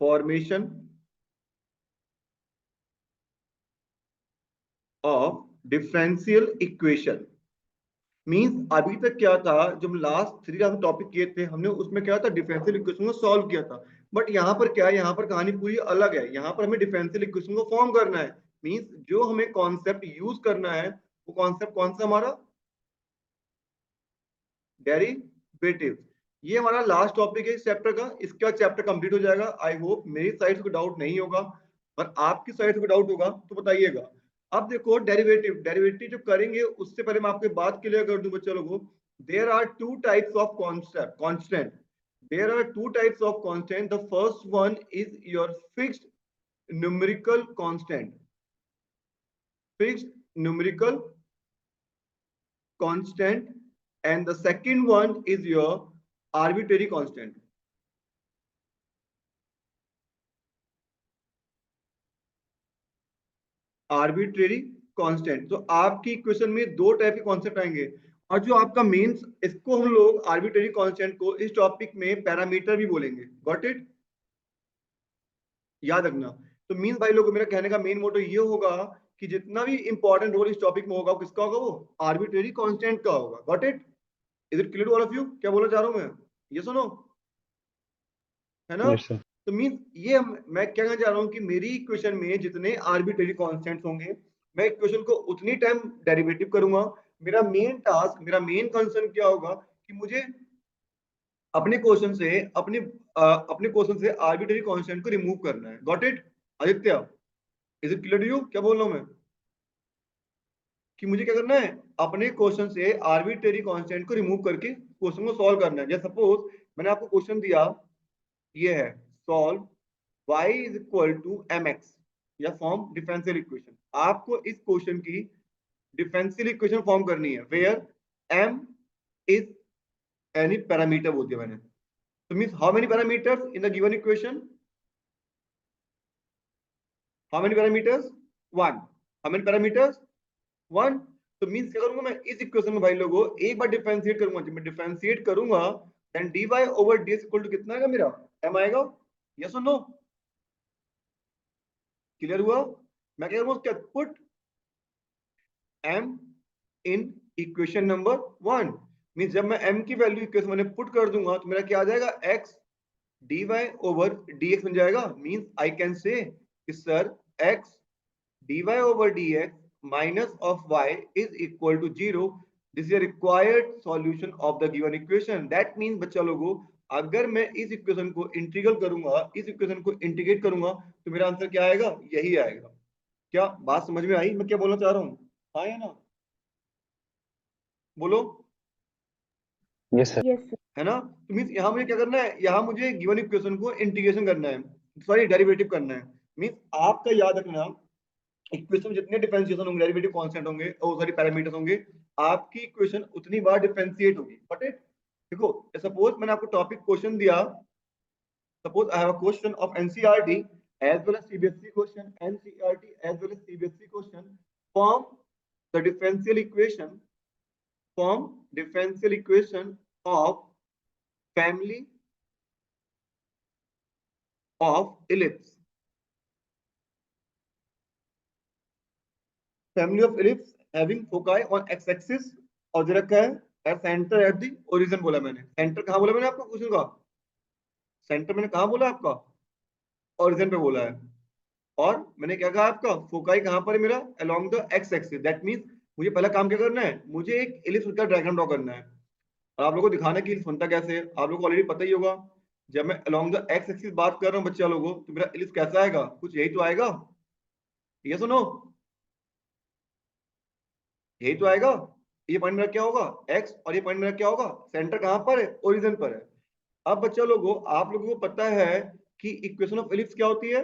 Formation of differential equation. Means अभी तक क्या था, जब लास्ट 3 हम टॉपिक किए थे हमने, उसमें क्या था, डिफरेंशियल इक्वेशन को सॉल्व किया था। बट यहाँ पर क्या है, यहाँ पर कहानी पूरी अलग है। यहाँ पर हमें डिफरेंशियल इक्वेशन को फॉर्म करना है। मींस जो हमें कॉन्सेप्ट यूज करना है वो कॉन्सेप्ट कौन सा हमारा, डेरिवेटिव। ये हमारा लास्ट टॉपिक है इस चैप्टर का। इसके बाद चैप्टर कंप्लीट हो जाएगा। आई होप मेरी साइड से कोई डाउट नहीं होगा, और आपकी साइड से कोई डाउट होगा तो बताइएगा। अब देखो डेरिवेटिव, डेरिवेटिव जो करेंगे उससे पहले मैं आपकी बात क्लियर कर दूं बच्चों लोगों। There are two types of concept constant. There are two types of constant. The first one is your fixed numerical constant. Fixed numerical constant, and the second one is your arbitrary constant. Arbitrary constant. तो आपकी equation में दो type के concept आएंगे, और जो आपका mains, इसको हम लोग आर्बिट्रेरी कांस्टेंट को इस टॉपिक में पैरामीटर भी बोलेंगे। गॉट इट, याद रखना। तो मींस भाई लोगों, मेरा कहने का मेन मोटो ये होगा कि जितना भी इंपॉर्टेंट रोल इस टॉपिक में होगा किसका होगा, वो आर्बिट्रेरी कांस्टेंट का होगा। Got it, is it clear to all of you? क्या बोला जा रहा हूं मैं, ये सुनो, है ना? Yes, sir. तो मीन ये मैं क्या कहना चाह रहा हूँ कि मेरी इक्वेशन में जितने आर्बिट्रेरी कांस्टेंट्स होंगे, मैं इक्वेशन को उतनी टाइम डेरिवेटिव करूंगा। मेरा मेन टास्क, मेरा मेन कंसर्न क्या होगा कि मुझे अपने क्वेश्चन से अपने क्वेश्चन से आर्बिट्रेरी कांस्टेंट को रिमूव करना है। Got it Aditya, is it clear to you? क्या बोल रहा हूं मैं कि मुझे क्या करना है, अपने क्वेश्चन से आर्बिट्रेरी कांस्टेंट को रिमूव करके क्वेश्चन को सॉल्व करना है। जैसे सपोज मैंने आपको क्वेश्चन दिया, ये है solve y is equal to mx, या फॉर्म डिफरेंशियल इक्वेशन। आपको इस क्वेश्चन की डिफरेंशियल इक्वेशन फॉर्म करनी है, where m is any parameter बोल दिया मैंने। तो means how many parameters in the given equation, how many parameters, one. How many parameters, one. तो मींस क्या करूंगा मैं इस इक्वेशन में भाई लोगों, एक बार डिफरेंशिएट करूंगा। जब मैं डिफरेंशिएट करूंगा then dy over dx equal to कितना आएगा मेरा, m आएगा। यस और नो, क्लियर हुआ? मैं क्या करूंगा, पुट m इन इक्वेशन नंबर वन। मीन जब मैं m की वैल्यू इक्वेशन में पुट कर दूंगा तो मेरा क्या आ जाएगा, x dy ओवर dx बन जाएगा। Means I can say sir x dy over dx minus of y is equal to 0। This is required solution of the given equation. That means बच्चा लोगों, अगर मैं इस इक्वेशन को इंटीग्रल करूंगा, इस इक्वेशन को इंटीग्रेट करूंगा, तो मेरा आंसर क्या आएगा, यही आएगा। क्या बात समझ में आई मैं क्या बोलना चाह रहा हूँ? हाँ या ना, बोलो। Yes, sir. Yes, sir. है ना? तो मीन्स यहाँ मुझे क्या करना है, यहाँ मुझे गिवन इक्वेशन को इंटीग्रेशन करना है, सॉरी डेरिवेटिव करना है। मीन्स आपका याद रखना, इक्वेशन में जितने डिफरेंशिएशन होंगे, डेरिवेटिव कांस्टेंट होंगे, और सॉरी पैरामीटर्स होंगे, आपकी इक्वेशन उतनी बार डिफरेंशिएट होगी। बट देखो, सपोज मैंने आपको टॉपिक क्वेश्चन दिया, suppose I have a question of NCERT as well as CBSE question, NCERT as well as CBSE question, form the differential equation, form differential equation of family of ellipse, family of ellipse having foci on x-axis, और जो रखा है at center at the origin। बोला मैंने centre कहाँ, बोला मैंने आपको क्वेश्चन का सेंटर मैंने कहाँ बोला आपका, ओरिजिन पे बोला है। और मैंने क्या कहा आपका, फोकाई कहाँ पर है मेरा, along the x axis। That means मुझे पहला काम क्या करना है, मुझे एक इलिप्स का डायग्राम ड्रॉ करना है। और आप लोगों को दिखाना कि बनता कैसे है, आप लोगों को ऑलरेडी पता ही होगा। जब मैं along the x axis बात कर रहा हूँ बच्चा लोगों, तो मेरा इलिप्स कैसा आएगा, कुछ यही तो आएगा। ये सुनो, यही तो आएगा। ये पॉइंट मेरा क्या होगा, x, और ये पॉइंट मेरा क्या होगा, सेंटर कहाँ पर है, ओरिजिन पर है। अब बच्चा लोगों, आप लोगों को पता है कि इक्वेशन ऑफ इलिप्स क्या होती है,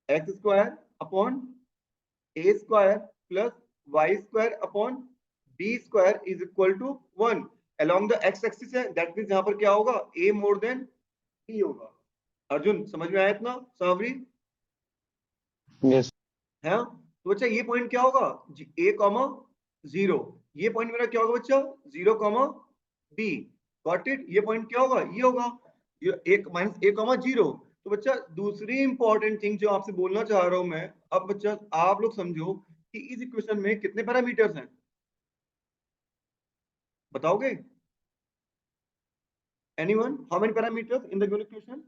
x square upon a square plus y square upon b square is equal to 1 along the x axis है। दैट मींस यहाँ पर क्या होगा, a मोर देन b होगा। अर्जुन समझ में आया इतना, सावरी Yes. है? तो बच्चा ये पॉइंट क्या होगा, a कॉमा 0। ये पॉइंट मेरा क्या होगा बच्चा, 0 कॉमा b। Got it? ये पॉइंट क्या होगा, ये होगा। एक माइनस ए कॉमा जीरो। तो बच्चा दूसरी इंपॉर्टेंट थिंग जो आपसे बोलना चाह रहा हूं मैं, अब बच्चा आप लोग समझो कि इस इक्वेशन में कितने पैरामीटर्स हैं, बताओगे? Anyone, how many parameters in the given equation?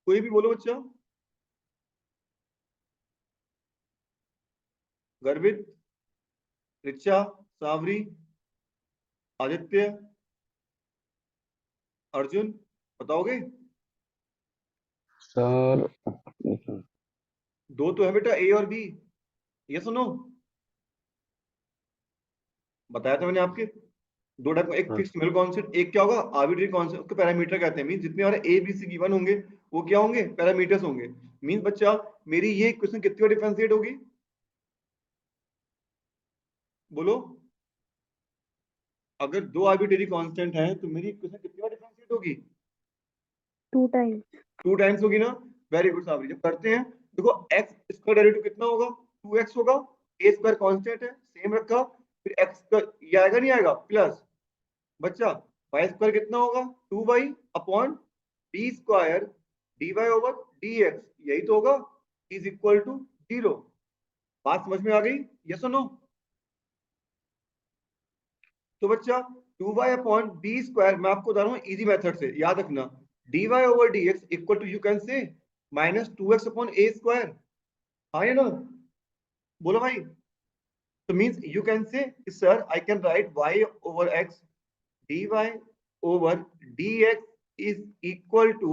कोई भी बोलो बच्चा। गर्वित, रिचा, सावरी, आदित्य, अर्जुन, बताओगे? सर दो तो है बेटा, ए और बी। ये सुनो, बताया था मैंने आपके दो टाइप का, एक हाँ, फिक्स न्यूमेरिकल कांस्टेंट, एक क्या होगा आर्बिट्री कांस्टेंट, उसको पैरामीटर कहते हैं। मींस जितने हमारे ए बी सी गिवन होंगे वो क्या होंगे, पैरामीटर्स होंगे। मींस बच्चा मेरी ये इक्वेशन कितनी बार डिफरेंशिएट होगी, बोलो? अगर दो आर्बिट्री कांस्टेंट हैं तो मेरी इक्वेशन कितनी बार डिफरेंशिएट होगी? 2 टाइम्स। 2 टाइम्स होगी ना। वेरी गुड साबरी, जब करते हैं देखो एक्स स्क्वायर डेरिवेटिव कितना होगा, 2x होगा। ए स्क्वायर कांस्टेंट है, सेम रखा, फिर एक्स का ये आएगा नहीं आएगा प्लस, बच्चा वाई स्क्वायर कितना होगा, 2y upon d square d Y over D x, यही तो होगा, इज इक्वल टू 0। बात समझ में आ गई, यस और नो? तो बच्चा 2y अपॉन डी स्क्वायर, मैं आपको बता रहा हूँ इजी मेथड से, याद रखना, dy over dx equal to you can say minus 2x upon a square. हाँ या ना, बोलो भाई? तो means you can say sir I can write y over x dy over dx is equal to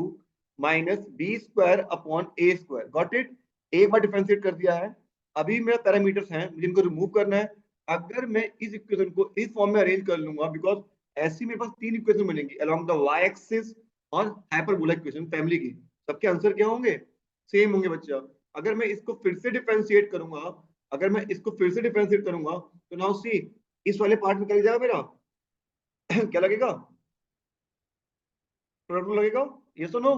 minus b square upon a square. Got it? एक बार differentiate कर दिया है, अभी मेरा पैरामीटर्स हैं, मुझे इनको रिमूव करना है। अगर मैं इस इक्वेशन को इस फॉर्म में अरेंज कर लूंगा, बिकॉज ऐसी मेरे पास तीन इक्वेशन मिलेंगी अलोंग द वाई एक्सिस और हाइपरबोला इक्वेशन फैमिली की, सबके आंसर क्या होंगे, सेम होंगे बच्चा। अगर मैं इसको फिर से डिफरेंशिएट करूंगा, अगर मैं इसको फिर से डिफरेंशिएट करूंगा तो नाउ सी, इस वाले पार्ट में निकल जाएगा मेरा क्या लगेगा, प्रोडक्ट रूल लगेगा, ये सुनो।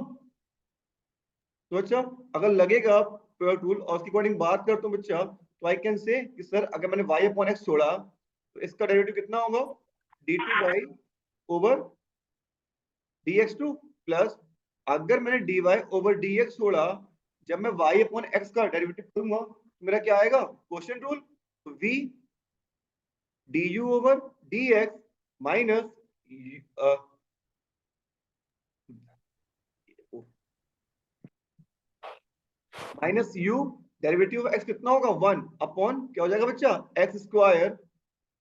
तो अच्छा, अगर लगेगा प्रोडक्ट रूल और उसके अकॉर्डिंग बात करता हूँ बच्चा, तो आई कैन से कि सर अगर मैंने y अपॉन एक्स छोड़ा तो इसका डेरिवेटिव कितना होगा, d2y ओवर dx2 प्लस, अगर मैंने dy ओवर dx छोड़ा, जब मैं y अपॉन एक्स का डेरिवेटिव करूंगा तो मेरा क्या आएगा, quotient rule, v du over dx minus minus you, derivative of x कितना होगा, 1 अपॉन क्या हो जाएगा बच्चा, x square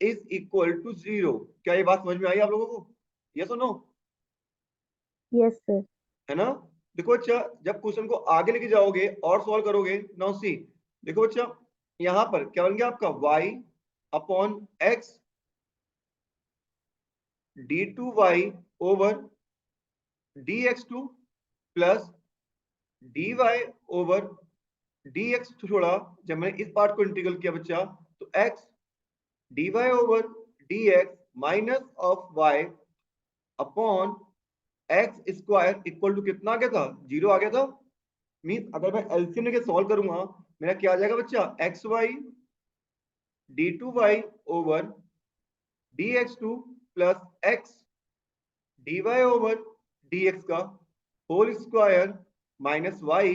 is equal to 0। क्या ये बात समझ में आई आप लोगों को, यस और नो? Yes sir. है ना? देखो अच्छा, जब क्वेश्चन को आगे लेके जाओगे और सॉल्व करोगे, नाउ सी, देखो बच्चा यहां पर क्या बन गया आपका y upon x d2y over dx2 plus dy over dx छोड़ा, जब मैंने इस पार्ट को इंटीग्रल किया बच्चा तो x dy over dx minus of y upon x square equal to कितना आ गया था, 0 आ गया था। मींस अगर मैं एलसीएम लेके सॉल्व करूंगा, मेरा क्या आ जाएगा बच्चा, X Y D two Y over D X two plus X D Y over D X का whole square minus Y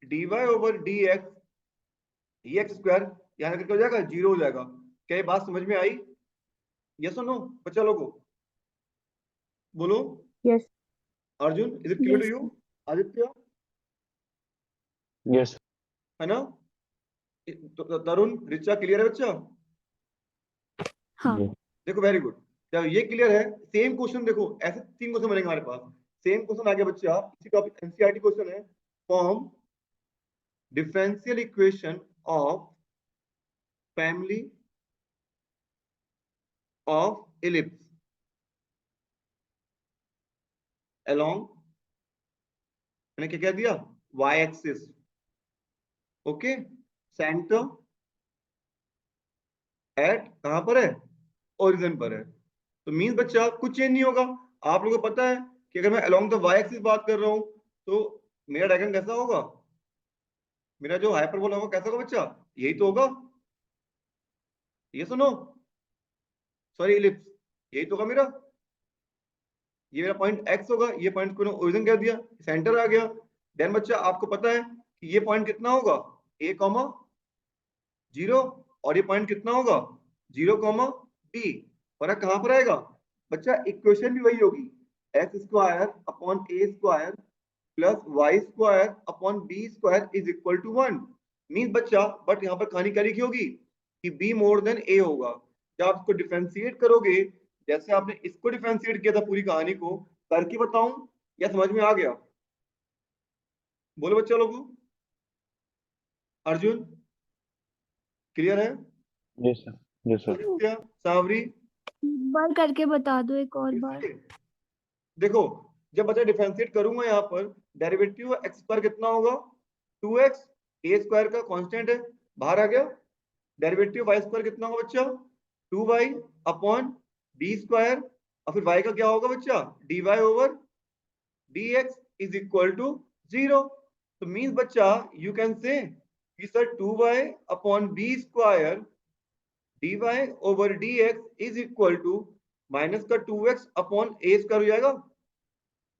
D Y over D X square, यहाँ करके हो जाएगा 0 हो जाएगा। क्या ये बात समझ में आई, यस और नो बच्चा लोगों, बोलो? Yes. Arjun, is it clear to yes you? Sir. Aditya, yes है ना? तरुण, रिचा, क्लियर है बच्चा? हाँ। देखो वेरी गुड, जब ये क्लियर है, सेम क्वेश्चन देखो, ऐसे तीन क्वेश्चन बनेंगे हमारे पास। सेम क्वेश्चन आ गया बच्चा, इसी टॉपिक एनसीईआरटी क्वेश्चन है, form differential equation of family of ellipse along, मैंने क्या कह दिया, y axis, okay, center at कहां पर है, ओरिजिन पर है। तो मींस बच्चा कुछ चेंज नहीं होगा। आप लोगों को पता है कि अगर मैं अलोंग द वाई एक्सिस बात कर रहा हूं तो मेरा डायग्राम कैसा होगा, मेरा जो हाइपरबोला होगा कैसा होगा बच्चा, यही तो होगा, ये सुनो, सॉरी इलिप्स, यही तो होगा मेरा। ये मेरा पॉइंट x होगा, ये पॉइंट को ओरिजिन कह दिया, सेंटर आ गया। देन बच्चा आपको पता है कि ये पॉइंट कितना होगा, a, 0, और ये पॉइंट कितना होगा 0, b। फर्क कहां पर आएगा बच्चा, इक्वेशन भी वही होगी, x square upon a square plus y square upon b square is equal to 1। Means बच्चा, बट यहाँ पर कहानी क्या लिखी होगी कि b मोर देन a होगा। जब आप इसको डिफरेंशिएट करोगे, जैसे आपने इसको डिफरेंशिएट किया था पूरी कहानी को, करके बताऊं या समझ में आ गया? बोलो बच्चा लोगों। अर्जुन क्लियर है? Yes, sir. Yes, sir. Aditya, सावरी, एक बार करके बता दो, एक और बार। देखो जब बच्चा डिफरेंशिएट करूंगा यहाँ पर, डेरिवेटिव एक्स स्क्वायर कितना होगा 2x, a स्क्वायर का कांस्टेंट है बाहर आ गया। डेरिवेटिव y स्क्वायर कितना होगा बच्चा 2y अपॉन b स्क्वायर, और फिर y का क्या होगा बच्चा dy over dx is equal to 0। तो मींस बच्चा यू कैन से कि sir 2y upon b square dy over dx is equal to minus का 2x अपॉन a स्क्वायर हो जाएगा।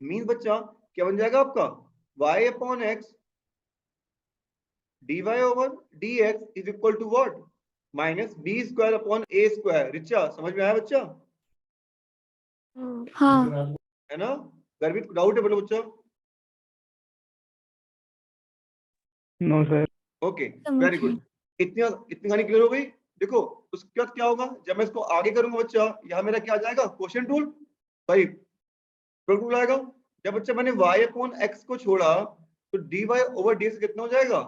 मींस बच्चा क्या बन जाएगा आपका y अपॉन x dy over dx is equal to what minus b square upon a square. Richa समझ में आया बच्चा? हाँ। है ना? गर्वित डाउट है बोलो बच्चा। No, sir. Okay very good. इतनी इतनी कहानी क्लियर हो गई। देखो उसके बाद क्या होगा, जब मैं इसको आगे करूंगा बच्चा, यहाँ मेरा क्या आ जाएगा क्वेश्चन टूल, सॉरी टूल आएगा। जब बच्चा मैंने y अपॉन x को छोड़ा तो dy ओवर dx कितना हो जाएगा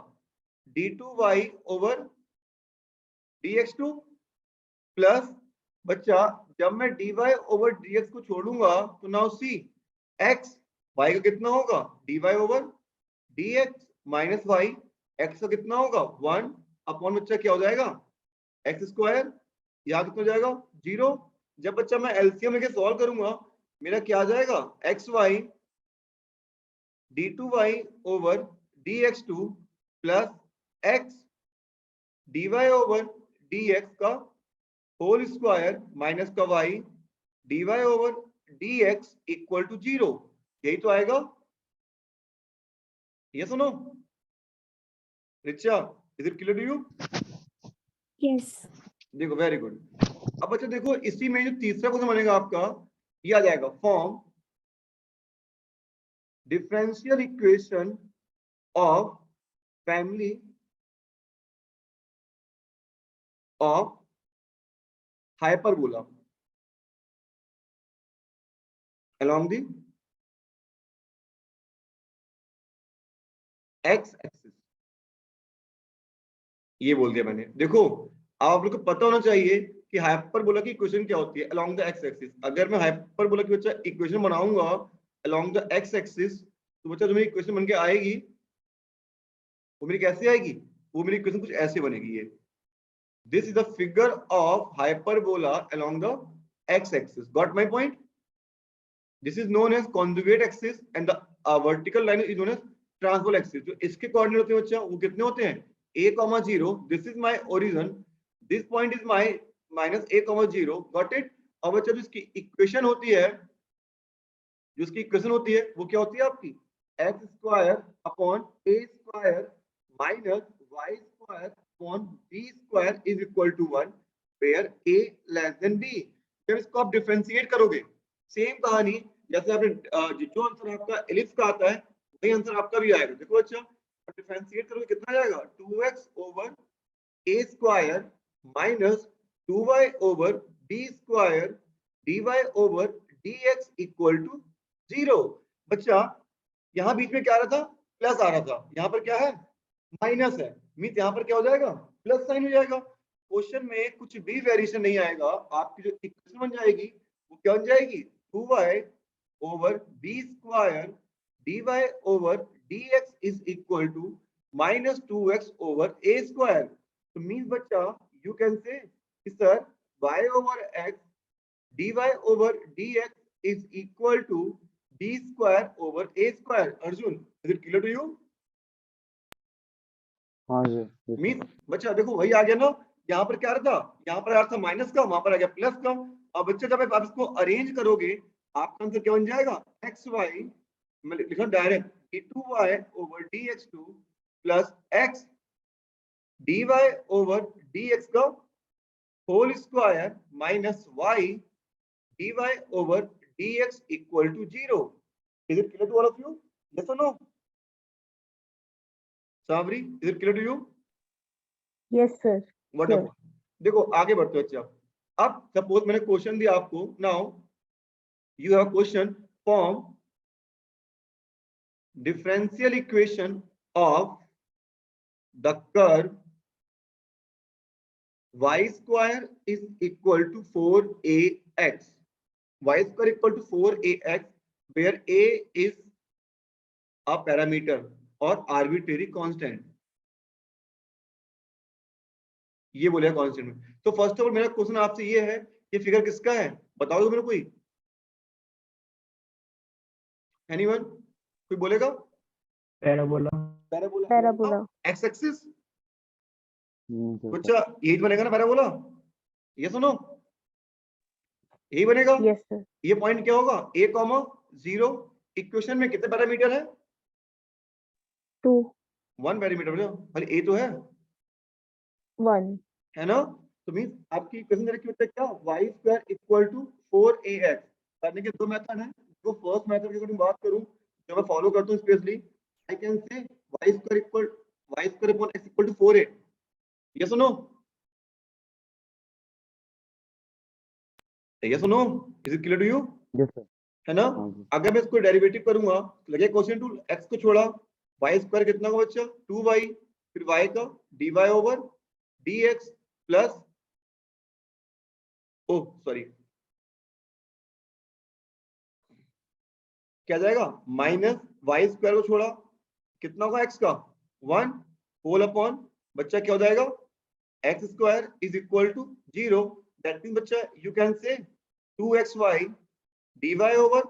d2y ओवर dx2 प्लस बच्चा जब मैं dy ओवर dx को छोड़ूंगा तो नाउ सी x y का कितना होगा dy over dx minus y x का कितना होगा 1 अपॉन बच्चा क्या हो जाएगा एक्स स्क्वायर, यहाँ कितना हो जाएगा 0। जब बच्चा मैं एलसीएम लेके सॉल्व करूंगा मेरा क्या आ जाएगा x y d2y over dx2 plus x dy over dx का होल स्क्वायर माइनस का y dy over dx equal to 0। यही तो आएगा। ये सुनो Richa, is it clear to you? Yes. देखो वेरी गुड। अब बच्चा देखो इसी में जो तीसरा क्वेश्चन बनेगा आपका, ये आ जाएगा form differential equation of family of hyperbola along the x axis. ये बोल दिया मैंने। देखो आप लोग को पता होना चाहिए कि हाइपरबोला की इक्वेशन क्या होती है along the x एक्सिस। अगर मैं हाइपरबोला की बच्चा इक्वेशन बनाऊंगा along the x एक्सिस तो बच्चा जो मेरी इक्वेशन बनके आएगी वो मेरी कैसे आएगी, वो मेरी इक्वेशन कुछ ऐसे बनेगी। ये this is the figure of hyperbola along the x axis। Got my point? This is known as conjugate axis and the vertical line is known as transverse axis. जो इसके कोऑर्डिनेट होते हैं बच्चा वो कितने होते हैं a, 0। This is my origin, this point is my minus a, 0। Got it? अब बच्चा जो इसकी इक्वेशन होती है, जो इसकी इक्वेशन होती है वो क्या होती है आपकी x square upon a square minus y square upon b square is equal to 1 where a less than b। जब इसको आप डिफरेंशिएट करोगे सेम कहानी जैसे आपने जो आंसर आपका एलिप्स का आता है वही आंसर आपका भी आएगा। देखो अच्छा डिफरेंशिएट करोगे कितना जाएगा 2x over a square minus 2y over b square dy over dx equal to 0। बच्चा यहाँ बीच में क्या आ रहा था प्लस आ रहा था, यहाँ पर क्या है माइनस है। मीन्स यहाँ पर क्या हो जाएगा प्लस साइन हो जाएगा। क्वेश्चन में कुछ भी वेरिएशन नहीं आएगा, आपकी जो इक्वेशन बन जाएगी वो क्या बन जाएगी 2y over b square dy over dx is equal to minus 2x over a square. तो मीन्स बच्चा you can say sir y over x dy over dx is equal to b square over a square. Arjun is it clear to you? हाँ जी। Yes, sir. Mean बच्चा देखो वही आ गया ना, यहाँ पर क्या आ रहा था, यहाँ पर आ रहा था माइनस का, वहां पर आ गया प्लस का। अब बच्चा जब आप इसको अरेंज करोगे आपका आंसर क्या बन जाएगा, एक्स वाई, मैं लिखा direct d2y over dx2 plus x dy over dx का whole square minus y dy over dx equal to 0। Is it clear to all of you? Yes और नो? सावरी, is it clear to you? Yes sir. Wonderful. देखो आगे बढ़ते हैं बच्चा। अब suppose मैंने क्वेश्चन दिया आपको, now you have question form differential equation of the curve y square is equal to 4ax, y square equal to 4ax, where a is a parameter or arbitrary constant। ये बोलेगा constant में। तो first of all मेरा question आपसे ये है, ये figure किसका है बताओ तो मेरे कोई, एनीवन, कोई बोलेगा? पैराबोला। पैराबोला। एक्स एक्सिस बच्चा यही बनेगा ना पैराबोला, ये सुनो यही बनेगा। Yes sir. ये पॉइंट क्या होगा, a कॉमा 0। इक्वेशन में कितने पैरामीटर है? 2 1 पैरामीटर बोलो, खाली a तो है 1 है ना। तो मींस आपकी इक्वेशन रखी होता है क्या, y square equal to 4ax। करने के दो मेथड हैं। तो फर्स्ट मेथड की अगर मैं बात करूं जो मैं फॉलो करता हूं specially, I can say y square upon x equal to 4a। ये सुनो, ये सुनो, is it clear to you? Yes sir. है ना। अगर मैं इसको डेरिवेटिव करूंगा लगे क्वेश्चन टू x को छोड़ा, y स्क्वायर कितना होगा बच्चा 2y, फिर y का dy over dx plus sorry क्या जाएगा माइनस y स्क्वायर को छोड़ा कितना होगा x का 1 होल अपॉन बच्चा क्या हो जाएगा x square is equal to 0। That mean बच्चा you can say 2xy dy over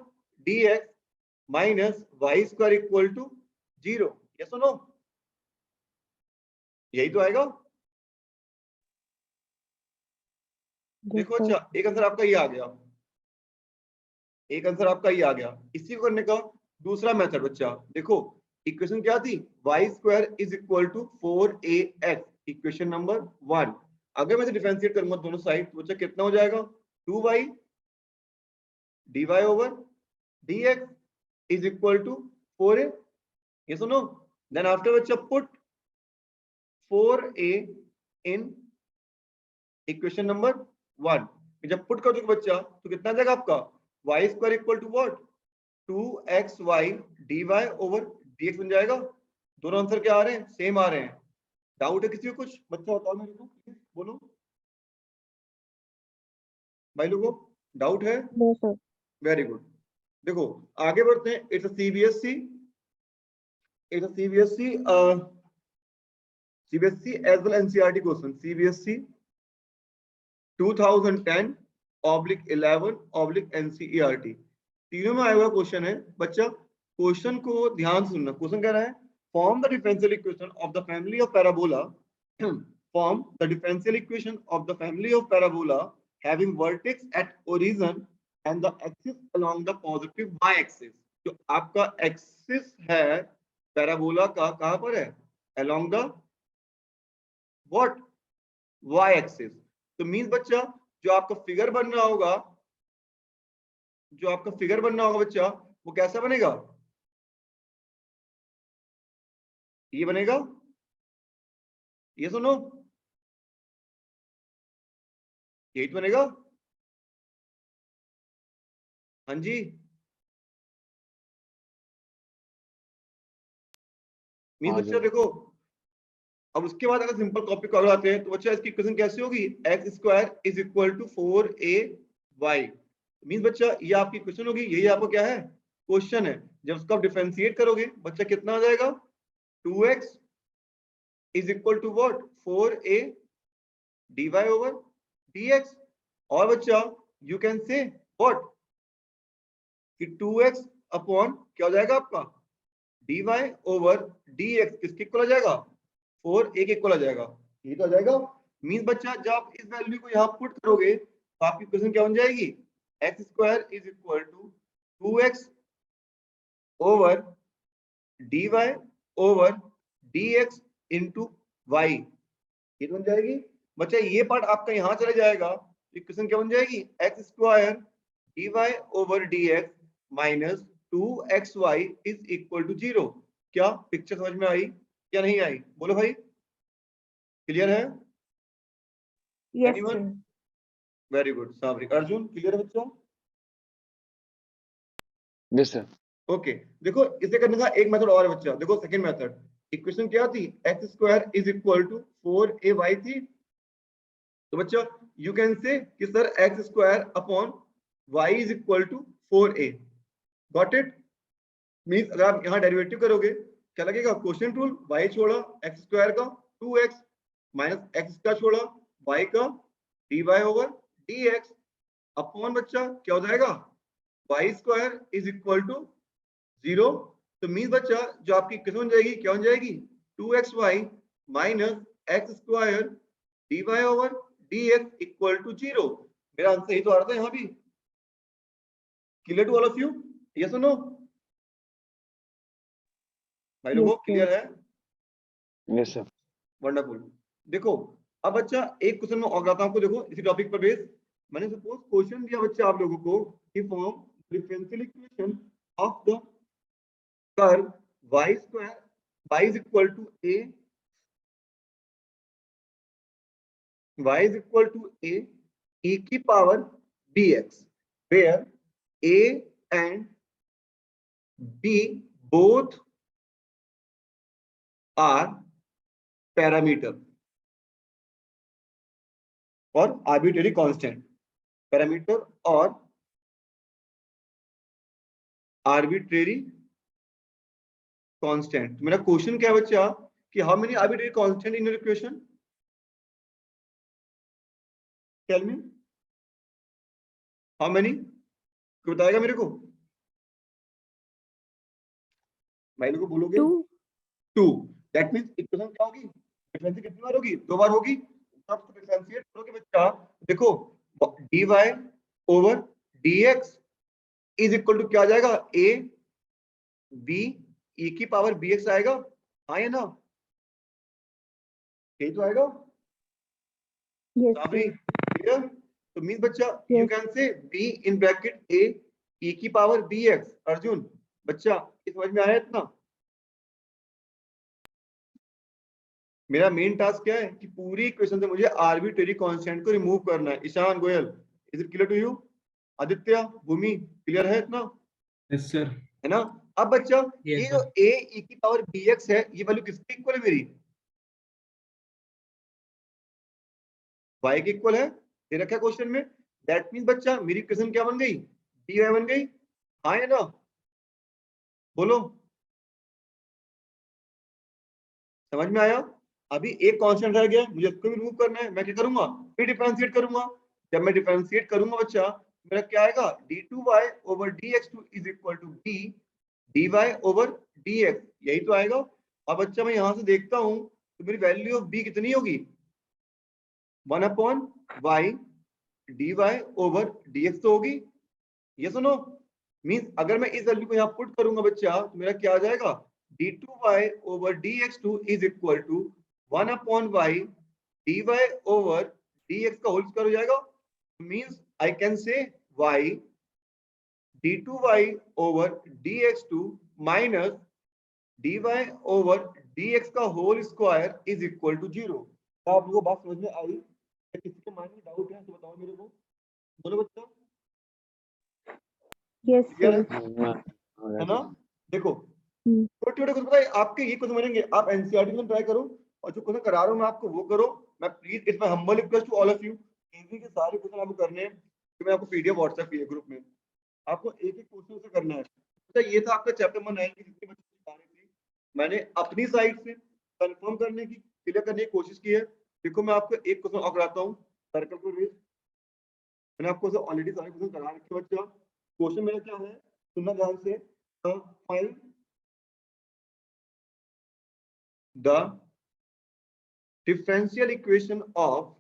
dx minus y square equal to 0। Yes और नो? यही तो आएगा। देखो अच्छा एक आंसर आपका ये आ गया, एक आंसर आपका ये आ गया। इसी को करने का दूसरा मेथड बच्चा देखो, इक्वेशन क्या थी y square is equal to 4ax, equation number 1। अगर मैं डिफरेंशिएट करूंगा दोनों साइड तो बच्चा कितना हो जाएगा 2y dy over dx is equal to 4a। ये सुनो, देन आफ्टर बच्चा put 4a in equation number 1। जब पुट कर दोगे बच्चा तो कितना आ जाएगा आपका y square equal to what 2xy dy over dx बन जाएगा। दोनों आंसर क्या आ रहे हैं, सेम आ रहे हैं। डाउट है किसी को कुछ बच्चा बताओ मेरे को, बोलो भाई लोगों, डाउट है? No sir. Very good. देखो आगे बढ़ते हैं। It's CBSE, CBSE as well NCERT question, CBSE 2010 11 NCERT, तीनों में आया हुआ क्वेश्चन है बच्चा। क्वेश्चन को ध्यान से सुनना। क्वेश्चन कह रहा है form the differential equation of the family of parabola, form the differential equation of the family of parabola having vertex at origin and the axis along the positive y axis. जो आपका axis है parabola का कहां पर है, along the what y axis. तो means बच्चा जो आपका फिगर बन रहा होगा, जो आपका फिगर बनना होगा बच्चा वो कैसा बनेगा, ये बनेगा। ये सुनो, यही तो बनेगा। हाँ जी, मींस बच्चा देखो, अब उसके बाद अगर सिंपल कॉपी कर आते हैं तो बच्चा इसकी इक्वेशन कैसे होगी, x square is equal to 4ay। Means बच्चा ये आपकी इक्वेशन होगी, यही आपको क्या है क्वेश्चन है। जब उसको आप डिफरेंशिएट करोगे बच्चा कितना आ जाएगा 2x is equal to what 4a dy over dx। और बच्चा यू कैन से व्हाट कि 2x अपॉन क्या हो जाएगा आपका dy ओवर dx किसके इक्वल आ जाएगा 4a के इक्वल आ जाएगा। ये तो आ जाएगा। मींस बच्चा जब आप इस वैल्यू को यहाँ पुट करोगे तो आपकी इक्वेशन क्या बन जाएगी x square is equal to 2x over dy over dx into y, ये बन जाएगी बच्चा। ये पार्ट आपका यहाँ चला जाएगा, इक्वेशन क्या बन जाएगी, x square dy over dx minus 2xy is equal to 0। क्या पिक्चर समझ में आई या नहीं आई, बोलो भाई, क्लियर है? Yes, Anyone? sir. Very good साबरिक। अर्जुन क्लियर है बच्चों? Yes sir. ओके देखो, इसे करने का एक मेथड और है बच्चा। देखो सेकंड मेथड, इक्वेशन क्या थी, x square is equal to 4ay थी। तो बच्चा यू कैन से कि sir x square upon y is equal to 4a। Got it? Means अगर आप यहाँ डेरिवेटिव करोगे क्या लगेगा, क्वोशिएंट रूल, y छोड़ा एक्स स्क्वायर का 2x माइनस एक्स का छोड़ा y का dy ओवर dx अपॉन बच्चा क्या हो जाएगा, y square is equal to 0। तो मींस बच्चा जो आपकी इक्वेशन बन जाएगी क्या बन जाएगी, 2xy minus x square dy over dx equal to 0। मेरा आंसर यही तो आ रहा था यहाँ भी। Clear to all of you, yes और नो? भाई लोगों Yes, क्लियर sir. है? Yes sir. वंडरफुल। देखो अब बच्चा एक क्वेश्चन में और आता हूं आपको, देखो इसी टॉपिक पर बेस। मैंने सपोज क्वेश्चन दिया बच्चा आप लोगों को कि form differential equation of the curve y square y is equal to a, y is equal to a e की power bx, where a and b both are parameter और arbitrary constant. Parameter और arbitrary constant. मेरा question क्या है बच्चा कि how many arbitrary constant in your equation, tell me how many, कोई बताएगा मेरे को? भाई लोगों बोलोगे 2 2, दैट मींस इक्वेशन क्या होगी, डिफरेंस कितनी बार होगी, 2 बार होगी। तब डिफरेंशिएट करोगे बच्चा, देखो dy over dx is equal to क्या आ जाएगा, a b e की पावर bx आएगा, हाँ या ना? यही तो आएगा Yes, साबरी, sir. क्लियर? तो मींस बच्चा you Yes. Can say b in bracket a e की पावर bx। अर्जुन बच्चा ये समझ में आया इतना? मेरा मेन टास्क क्या है कि पूरी इक्वेशन से मुझे आर्बिट्रेरी कांस्टेंट को रिमूव करना है। Ishaan Goyal, is it clear to you? Aditya, Bhumi, clear है इतना? Yes sir. है ना? अब बच्चा ये Yes, जो a e की पावर bx है, ये वैल्यू किसकी इक्वल है, मेरी y के इक्वल है, ये रखा है क्वेश्चन में। दैट मींस बच्चा मेरी इक्वेशन क्या बन गई, dy बन गई, हाँ या ना? बोलो, समझ में आया? अभी एक कांस्टेंट रह गया, मुझे इसको भी रिमूव करना है। मैं क्या करूंगा, फिर डिफरेंशिएट करूंगा। जब मैं डिफरेंशिएट करूंगा बच्चा, मेरा क्या आएगा, d2y over dx2 is equal to b dy over dx, यही तो आएगा। अब बच्चा मैं यहां से देखता हूं तो मेरी वैल्यू ऑफ b कितनी होगी, 1 upon y dy over dx तो होगी, ये सुनो। मींस अगर मैं इस वैल्यू को यहाँ पुट करूंगा बच्चा तो मेरा क्या आ जाएगा, d2y over dx2 is equal to 1 upon y dy over dx का होल स्क्वायर हो जाएगा। Means I can say y d2y over dx2 minus dy over dx का whole square is equal to 0। क्या आप लोगों को बात समझ में आई? किसी के माइंड में डाउट है तो बताओ मेरे को, बोलो बच्चा। Yes, क्लियर है? sir. है ना? देखो हम्म। छोटे छोटे क्वेश्चन बताए आपके, ये क्वेश्चन बनेंगे। आप एनसीईआरटी में ट्राई करो और जो क्वेश्चन करा रहा हूं मैं आपको वो करो। मैं please it's my humble request to all of you, easy के सारे क्वेश्चन आपको करने हैं। तो मैं आपको पीडीएफ व्हाट्सएप किए ग्रुप में, आपको एक एक क्वेश्चन से करना है। अच्छा ये था आपका चैप्टर नंबर 9 की जितनी बच्चों की तारीफ थी, मैंने अपनी साइड से कंफर्म करने की, क्लियर करने की कोशिश की है। देखो मैं आपको एक क्वेश्चन और कराता हूँ, सर्कल को बेस। मैंने आपको ऑलरेडी सारे क्वेश्चन करा रखे बच्चा। क्वेश्चन मेरा क्या है, सुनना ध्यान से। Find the differential equation of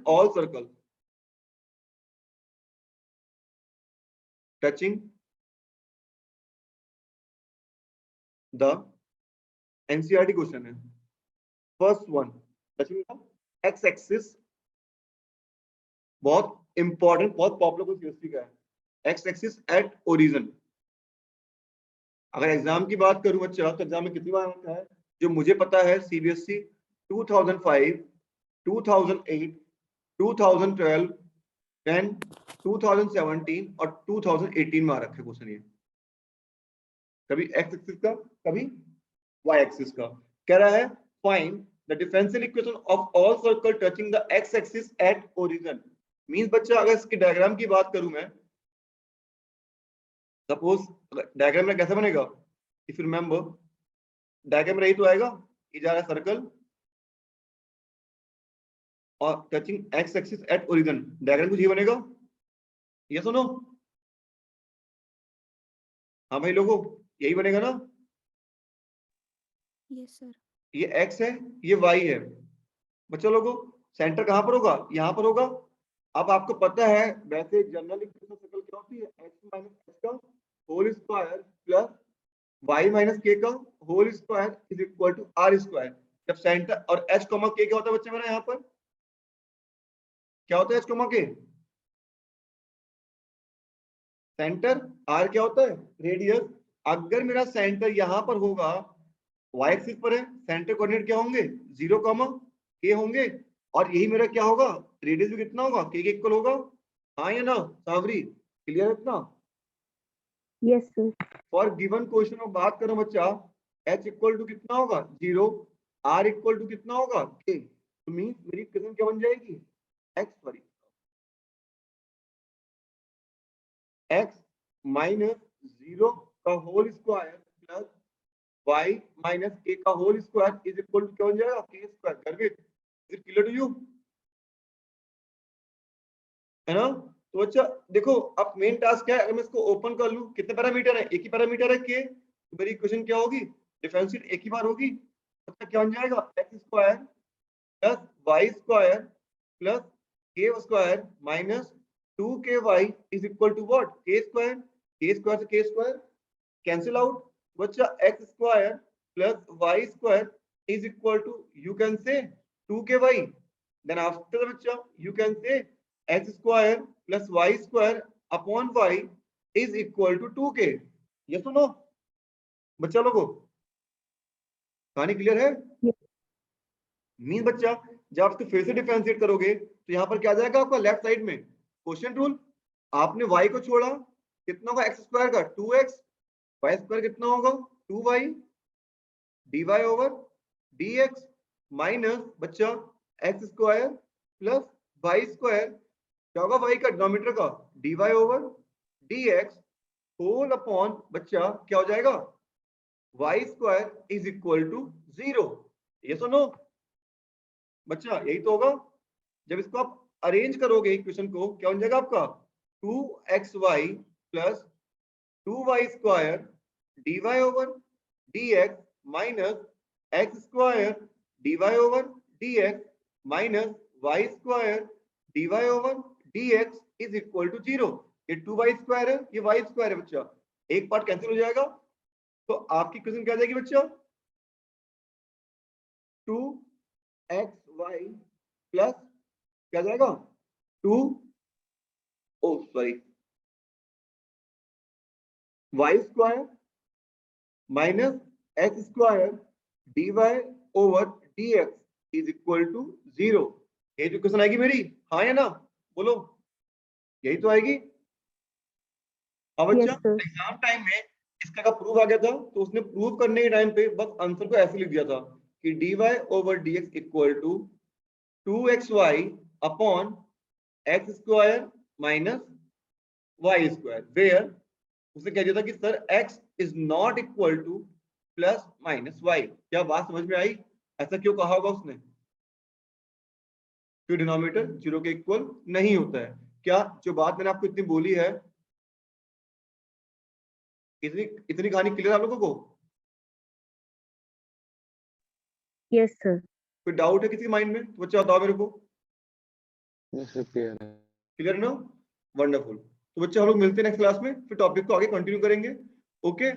all circles touching the NCERT question है। First one touching the x axis, बहुत इंपॉर्टेंट, बहुत पॉपुलर क्वेश्चन का है, एक्स एक्सिस एट ओरिजिन। अगर एग्जाम की बात करूं बच्चा तो एग्जाम में कितनी बार आता है, जो मुझे पता है सीबीएसई 2005, 2008, 2012, 10, 2017 और 2018 में आ रखे क्वेश्चन ये, कभी एक्स एक्सिस का कभी वाई एक्सिस का। कह रहा है find the differential equation of all circle touching the x axis at origin. Means बच्चा अगर इसकी डायग्राम की बात करूं मैं, सपोज डायग्राम में कैसे बनेगा, इफ यू रिमेंबर डायग्राम रही तो आएगा, ये जा रहा है सर्कल और touching x axis at origin, diagram कुछ ये बनेगा, ये सुनो, हाँ भाई लोगों यही बनेगा ना, यस सर। ये एक्स है ये वाई है। बच्चों लोगों सेंटर कहां पर होगा, यहां पर होगा। अब आपको पता है वैसे जनरल इक्वेशन सर्कल क्या होती है, एक्स माइनस एक्स का whole square plus y minus k का whole square is equal to r square. जब सेंटर और एच कॉमा के क्या होता है बच्चे मेरा, यहाँ पर क्या होता है, एच कॉमा के सेंटर, आर क्या होता है रेडियस। अगर मेरा सेंटर यहां पर होगा, वाई एक्सिस पर है, सेंटर कोऑर्डिनेट क्या होंगे 0, के होंगे, और यही मेरा क्या होगा रेडियस भी कितना होगा के इक्वल होगा। हाँ या ना सावरी, क्लियर है इतना। Yes, sir. For given question में बात करो बच्चा, h इक्वल टू कितना होगा 0, r इक्वल टू कितना होगा k, तो मींस मेरी इक्वेशन क्या बन जाएगी x, सॉरी x माइनस 0 का whole square plus y minus k का whole square is equal to क्या बन जाएगा k square. Garvit is it clear to you, है ना। तो अच्छा देखो अब मेन टास्क क्या है, अगर मैं इसको ओपन कर लूं, कितने पैरामीटर है, एक ही पैरामीटर है के, तो मेरी इक्वेशन क्या होगी, डिफरेंशिएट एक ही बार होगी। अच्छा क्या बन जाएगा x square plus y square plus k square minus 2ky is equal to what k square. K square से के स्क्वायर कैंसिल आउट, बच्चा x square plus y square is equal to you can say 2ky, then after बच्चा you can say x square plus y square upon y is equal to 2k। ये सुनो बच्चा लोगों, कहानी clear है। Yes. Mean बच्चा जब आप इसको फिर से डिफरेंशिएट करोगे तो यहाँ पर क्या आ जाएगा आपका लेफ्ट साइड में क्वोशिएंट रूल, आपने y को छोड़ा कितना होगा एक्स स्क्वायर का 2x, वाई स्क्वायर कितना होगा 2y dy over dx minus बच्चा x square plus y square क्या होगा y का डिनोमिनेटर का dy over dx whole upon बच्चा क्या हो जाएगा y square is equal to 0। ये सुनो बच्चा यही तो होगा, जब इसको आप अरेंज करोगे इक्वेशन को क्या बन जाएगा आपका 2xy plus 2y square dy over dx minus x square dy over dx minus y square dy over dx is equal to 0। ये 2y स्क्वायर है ये y स्क्वायर है बच्चा, एक पार्ट कैंसिल हो जाएगा, तो आपकी इक्वेशन क्या आ जाएगी बच्चा 2xy प्लस क्या जाएगा 2 y square minus x square dy over dx is equal to 0। ये जो क्वेश्चन आएगी मेरी, हाँ या ना बोलो, यही तो आएगी। अब Yes, बच्चा sir. एग्जाम टाइम में इसका का प्रूफ आ गया था, तो उसने प्रूफ करने के टाइम पे बस आंसर को ऐसे लिख दिया था कि dy over dx equal to 2xy upon x square minus y square, where उसने कह दिया था कि sir x is not equal to plus minus y. क्या बात समझ में आई, ऐसा क्यों कहा होगा उसने, क्यों डिनोमिनेटर 0 के इक्वल नहीं होता है। क्या जो बात मैंने आपको इतनी बोली है, इतनी इतनी कहानी क्लियर आप लोगों को, Yes, sir. कोई डाउट है किसी माइंड में तो बच्चा बताओ मेरे को। क्लियर है। क्लियर ना, वंडरफुल। तो बच्चे हम लोग मिलते हैं नेक्स्ट क्लास में, फिर टॉपिक को आगे कंटिन्यू करेंगे। ओके।